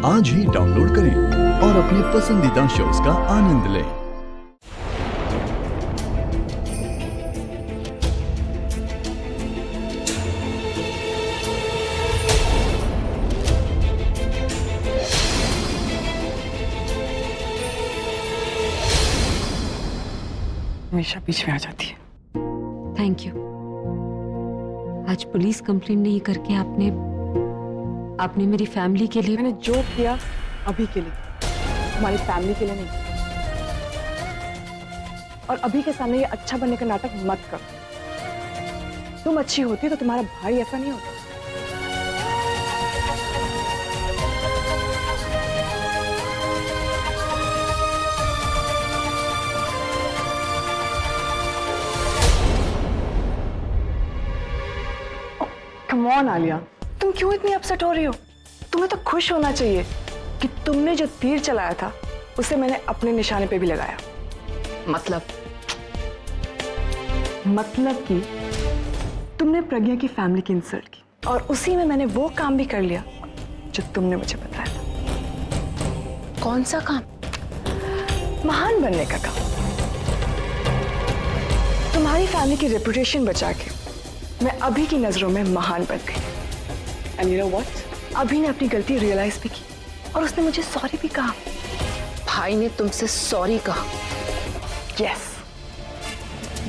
आज ही डाउनलोड करें और अपने पसंदीदा शोज का आनंद लें। हमेशा बीच में आ जाती है। Thank you. आज पुलिस कंप्लेंट नहीं करके आपने मेरी फैमिली के लिए। मैंने जो किया अभी के लिए, हमारी फैमिली के लिए नहीं। और अभी के सामने ये अच्छा बनने का नाटक मत करो। तुम अच्छी होती तो तुम्हारा भाई ऐसा नहीं होता। कम ऑन आलिया, तुम क्यों इतनी अपसेट हो रही हो? तुम्हें तो खुश होना चाहिए कि तुमने जो तीर चलाया था उसे मैंने अपने निशाने पे भी लगाया। मतलब कि तुमने प्रज्ञा की फैमिली की इंसल्ट की और उसी में मैंने वो काम भी कर लिया जो तुमने मुझे बताया था। कौन सा काम? महान बनने का काम। तुम्हारी फैमिली की रेपुटेशन बचा के मैं अभी की नजरों में महान बन गई। And you know what? अभी ने अपनी गलती रियलाइज भी की और उसने मुझे सॉरी भी कहा। भाई ने तुमसे सॉरी कहा? यस।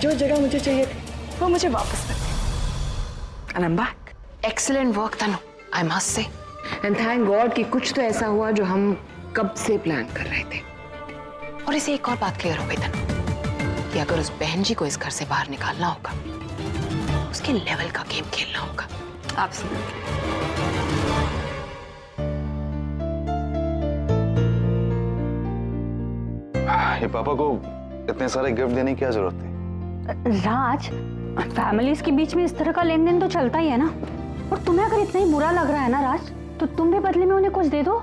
जो जगह मुझे चाहिए थी वो मुझे वापस मिल गई। And I'm back. Excellent work Tanu, I must say. And thank God कि कुछ तो ऐसा हुआ जो हम कब से प्लान कर रहे थे। और इसे एक और बात क्लियर हो गई तनु कि अगर उस बहन जी को इस घर से बाहर निकालना होगा, उसके लेवल का गेम खेलना होगा। Absolutely. ये पापा को इतने सारे गिफ्ट देने की क्या जरूरत थी? राज, फैमिलीज के बीच में इस तरह का लेन देन तो चलता ही है ना। और तुम्हें अगर इतना ही बुरा लग रहा है ना राज, तो तुम भी बदले में उन्हें कुछ दे दो।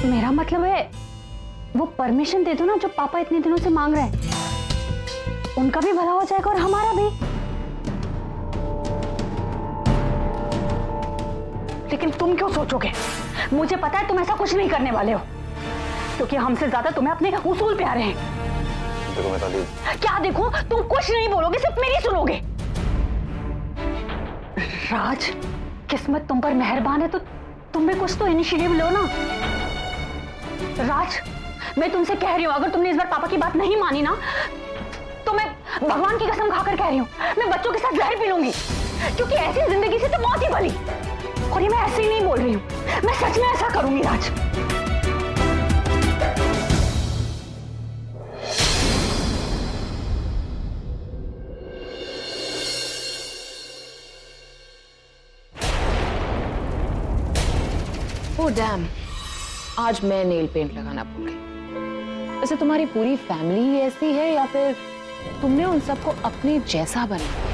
मेरा मतलब है वो परमिशन दे दो ना जो पापा इतने दिनों से मांग रहे हैं। उनका भी भला हो जाएगा और हमारा भी। लेकिन तुम क्यों सोचोगे? मुझे पता है तुम ऐसा कुछ नहीं करने वाले हो, क्योंकि हमसे ज्यादा तुम्हें अपने उसूल प्यारे हैं। देखो मैं ताली। क्या देखो? तुम कुछ नहीं बोलोगे, सिर्फ मेरी सुनोगे। राज, किस्मत तुम पर मेहरबान है तो तुम भी कुछ तो इनिशिएटिव लो ना। राज, मैं तुमसे कह रही हूं, अगर तुमने इस बार पापा की बात नहीं मानी ना, तो मैं भगवान की कसम खाकर कह रही हूं, मैं बच्चों के साथ जहर पी लूंगी। क्योंकि ऐसी जिंदगी से तो मौत ही भली। और ये मैं ऐसे ही नहीं बोल रही हूं, मैं सच में ऐसा करूंगी राज। ओह डैम, आज मैं नेल पेंट लगाना भूल गई। वैसे तुम्हारी पूरी फैमिली ही ऐसी है या फिर तुमने उन सबको अपने जैसा बना?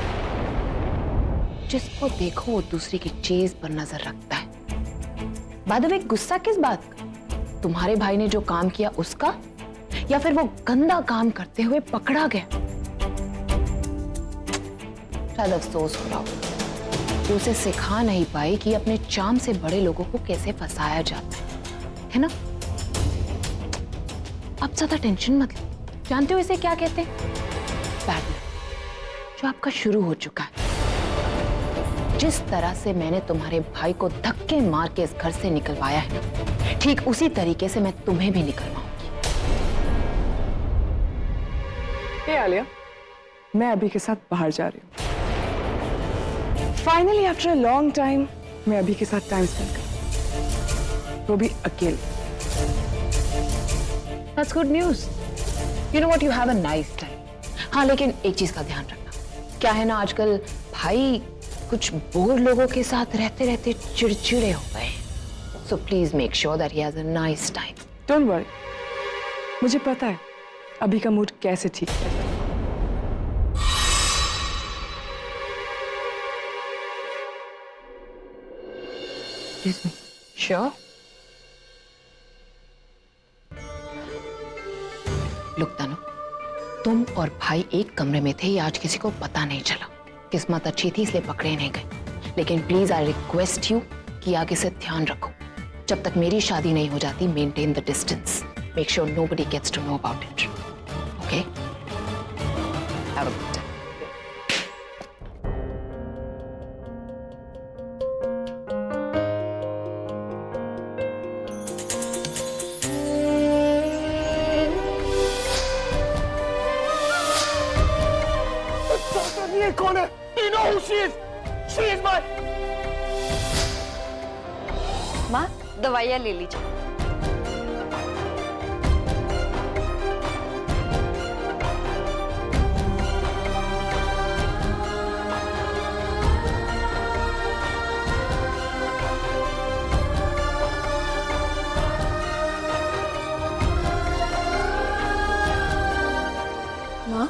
जिसको देखो वो दूसरे की चीज पर नजर रखता है। बाय द वे, गुस्सा किस बात का? तुम्हारे भाई ने जो काम किया उसका, या फिर वो गंदा काम करते हुए पकड़ा गया? शायद अफसोस हो रहा हो कि उसे सिखा नहीं पाई कि अपने चार्म से बड़े लोगों को कैसे फंसाया जाता है ना? अब ज्यादा टेंशन मत लो। जानते हो इसे क्या कहते हैं? बैड लक, जो आपका शुरू हो चुका है। जिस तरह से मैंने तुम्हारे भाई को धक्के मार के इस घर से निकलवाया है, ठीक उसी तरीके से मैं तुम्हें भी निकलवाऊंगी। हे आलिया, मैं अभी के साथ बाहर जा रही हूँ। Finally after a long time मैं अभी के साथ टाइम स्पेंड करूँ, वो भी अकेले। That's good news. You know what? You have a nice time. हाँ, लेकिन एक चीज का ध्यान रखना। क्या है ना, आजकल भाई कुछ बोर लोगों के साथ रहते रहते चिड़चिड़े हो गए। So please make sure that he has a nice time. Don't worry, मुझे पता है अभी का मूड कैसे ठीक है। Excuse me. Sure. Look, तनु, तुम और भाई एक कमरे में थे, ये आज किसी को पता नहीं चला। किस्मत अच्छी थी इसलिए पकड़े नहीं गए। लेकिन प्लीज आई रिक्वेस्ट यू, कि आगे से ध्यान रखो, जब तक मेरी शादी नहीं हो जाती, maintain the distance, make sure nobody gets to know about it, okay? Have a good day. ये कौन है? You know who she is? She is my... माँ दवाइयाँ ले लीजिए। माँ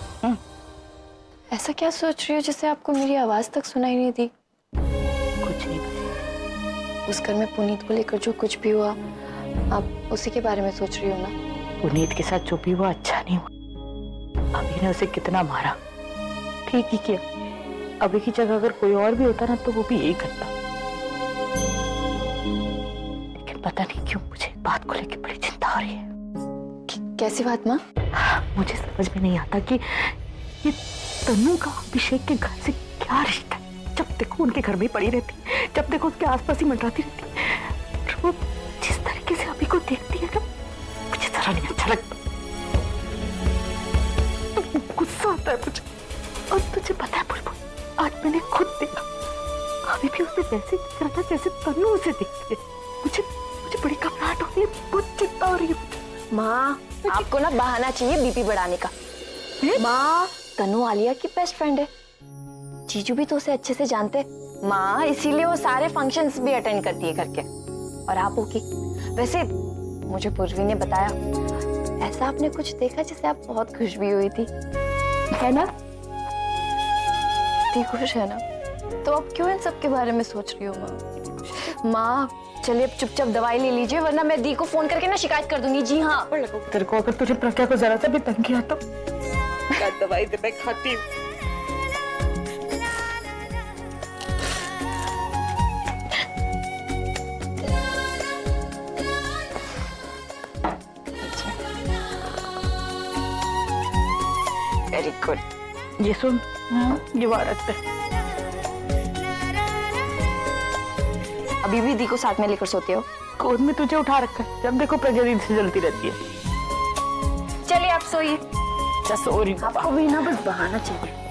ऐसा क्या सोच रही हो जिससे आपको मेरी आवाज तक सुनाई नहीं दी? कुछ नहीं पता। उस घर में पुनीत को लेकर जो कुछ भी हुआ, आप उसी के बारे में सोच रही हो ना? पुनीत के साथ जो भी हुआ अच्छा नहीं हुआ। अभी ने उसे कितना मारा, ठीक ही किया। अभी की जगह अगर कोई और भी होता ना तो वो भी यही करता। लेकिन पता नहीं क्यों मुझे बात को लेकर बड़ी चिंता हो रही है। कैसी बात माँ? मुझे समझ में नहीं आता कि ये तनु का अभिषेक के घर से क्या रिश्ता है। जब देखो उनके घर में ही पड़ी रहती, जब देखो उसके आसपास ही मंडराती रहती। वो जिस तरीके से अभी को देखती है ना, मुझे जरा नहीं अच्छा लगता। तो गुस्सा आता है मुझे। और तुझे पता है बुलबुल, आज मैंने खुद देखा, अभी भी उसे वैसे दिख रहा था जैसे तनु उसे दिखती है। मुझे बड़ी घबराहट हो रही है, बहुत चिंता हो रही है। माँ आपको ना बहाना चाहिए बीपी बढ़ाने का। माँ तनु आलिया की बेस्ट फ्रेंड है, जीजू भी तो उसे अच्छे से जानते माँ, इसीलिए वो सारे फंक्शंस भी अटेंड करती है करके। और आप की वैसे मुझे पूर्वी ने बताया, ऐसा आपने कुछ देखा जिससे आप बहुत खुश भी हुई थी, है ना? इतनी खुश है ना, तो अब क्यों इन सब के बारे में सोच रही हो माँ? माँ चलिए अब चुपचाप दवाई ले लीजिए, वरना मैं दी को फोन करके ना शिकायत कर दूंगी। जी हाँ। तेरे को अगर तुझे प्रज्ञा को जरा सा भी तंग किया तो दवाई दे, मैं खाती हूँ। Very good. ये सुन, ये वारत है। अभी भी दी को साथ में लेकर सोते हो? गोद में तुझे उठा रखा है, जब देखो प्रज्ञा दीदी से जलती रहती है। चलिए आप सोइए। सो रही हूँ। आपको भी ना बस बहाना चाहिए।